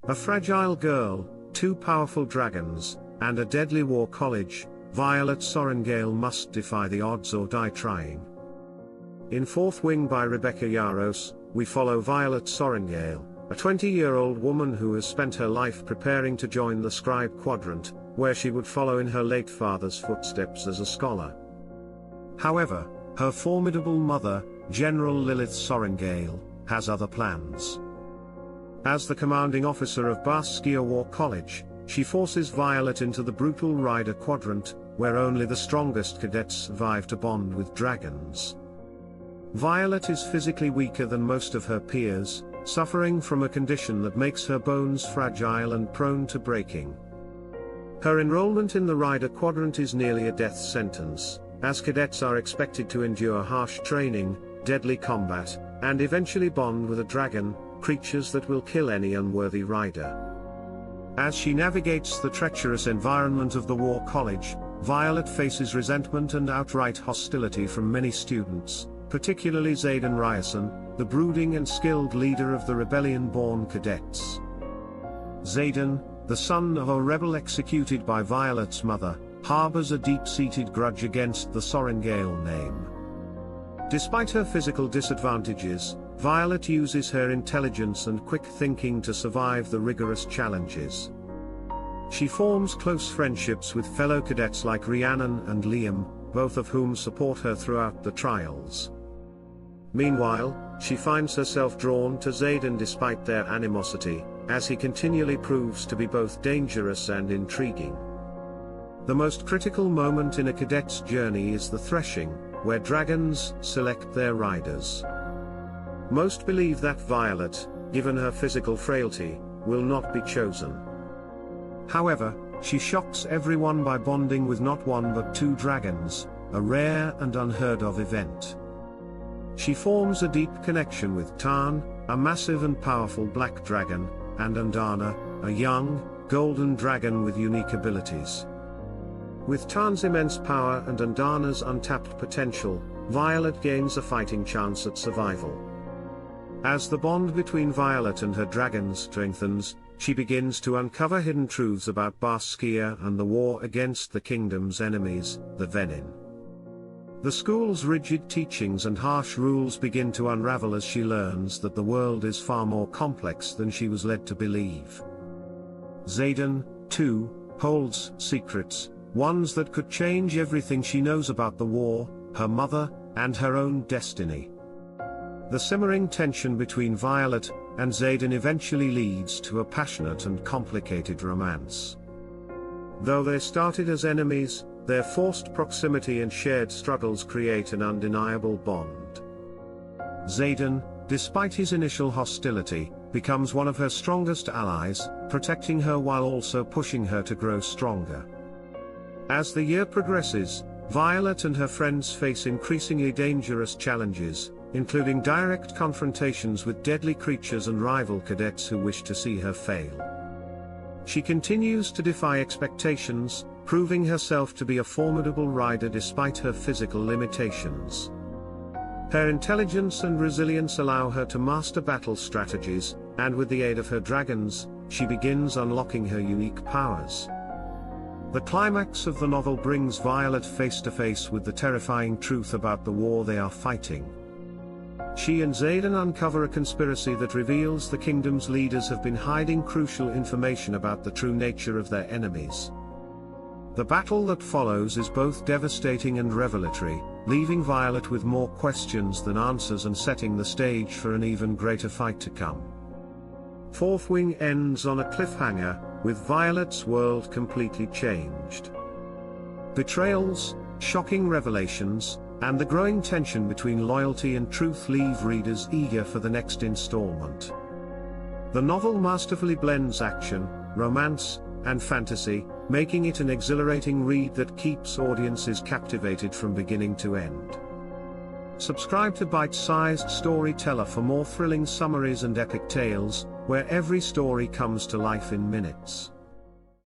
A fragile girl, two powerful dragons, and a deadly war college, Violet Sorrengail must defy the odds or die trying. In Fourth Wing by Rebecca Yarros, we follow Violet Sorrengail, a 20-year-old woman who has spent her life preparing to join the scribe Quadrant, where she would follow in her late father's footsteps as a scholar. However, her formidable mother, General Lilith Sorrengail, has other plans. As the commanding officer of Basgiath War College, she forces Violet into the brutal Rider Quadrant, where only the strongest cadets survive to bond with dragons. Violet is physically weaker than most of her peers, suffering from a condition that makes her bones fragile and prone to breaking. Her enrollment in the Rider Quadrant is nearly a death sentence, as cadets are expected to endure harsh training, deadly combat, and eventually bond with a dragon, creatures that will kill any unworthy rider. As she navigates the treacherous environment of the War College, Violet faces resentment and outright hostility from many students, particularly Xaden Riorson, the brooding and skilled leader of the rebellion-born cadets. Xaden, the son of a rebel executed by Violet's mother, harbors a deep-seated grudge against the Sorrengail name. Despite her physical disadvantages, Violet uses her intelligence and quick thinking to survive the rigorous challenges. She forms close friendships with fellow cadets like Rhiannon and Liam, both of whom support her throughout the trials. Meanwhile, she finds herself drawn to Xaden despite their animosity, as he continually proves to be both dangerous and intriguing. The most critical moment in a cadet's journey is the threshing, where dragons select their riders. Most believe that Violet, given her physical frailty, will not be chosen. However, she shocks everyone by bonding with not one but two dragons, a rare and unheard of event. She forms a deep connection with Tarn, a massive and powerful black dragon, and Undana, a young, golden dragon with unique abilities. With Tarn's immense power and Undana's untapped potential, Violet gains a fighting chance at survival. As the bond between Violet and her dragons strengthens, she begins to uncover hidden truths about Basgiath and the war against the kingdom's enemies, the Venin. The school's rigid teachings and harsh rules begin to unravel as she learns that the world is far more complex than she was led to believe. Xaden, too, holds secrets, ones that could change everything she knows about the war, her mother, and her own destiny. The simmering tension between Violet and Xaden eventually leads to a passionate and complicated romance. Though they started as enemies, their forced proximity and shared struggles create an undeniable bond. Xaden, despite his initial hostility, becomes one of her strongest allies, protecting her while also pushing her to grow stronger. As the year progresses, Violet and her friends face increasingly dangerous challenges, including direct confrontations with deadly creatures and rival cadets who wish to see her fail. She continues to defy expectations, proving herself to be a formidable rider despite her physical limitations. Her intelligence and resilience allow her to master battle strategies, and with the aid of her dragons, she begins unlocking her unique powers. The climax of the novel brings Violet face to face with the terrifying truth about the war they are fighting. She and Xaden uncover a conspiracy that reveals the kingdom's leaders have been hiding crucial information about the true nature of their enemies. The battle that follows is both devastating and revelatory, leaving Violet with more questions than answers and setting the stage for an even greater fight to come. Fourth Wing ends on a cliffhanger, with Violet's world completely changed. Betrayals, shocking revelations, and the growing tension between loyalty and truth leave readers eager for the next installment. The novel masterfully blends action, romance, and fantasy, making it an exhilarating read that keeps audiences captivated from beginning to end. Subscribe to Bite-Sized Storyteller for more thrilling summaries and epic tales, where every story comes to life in minutes.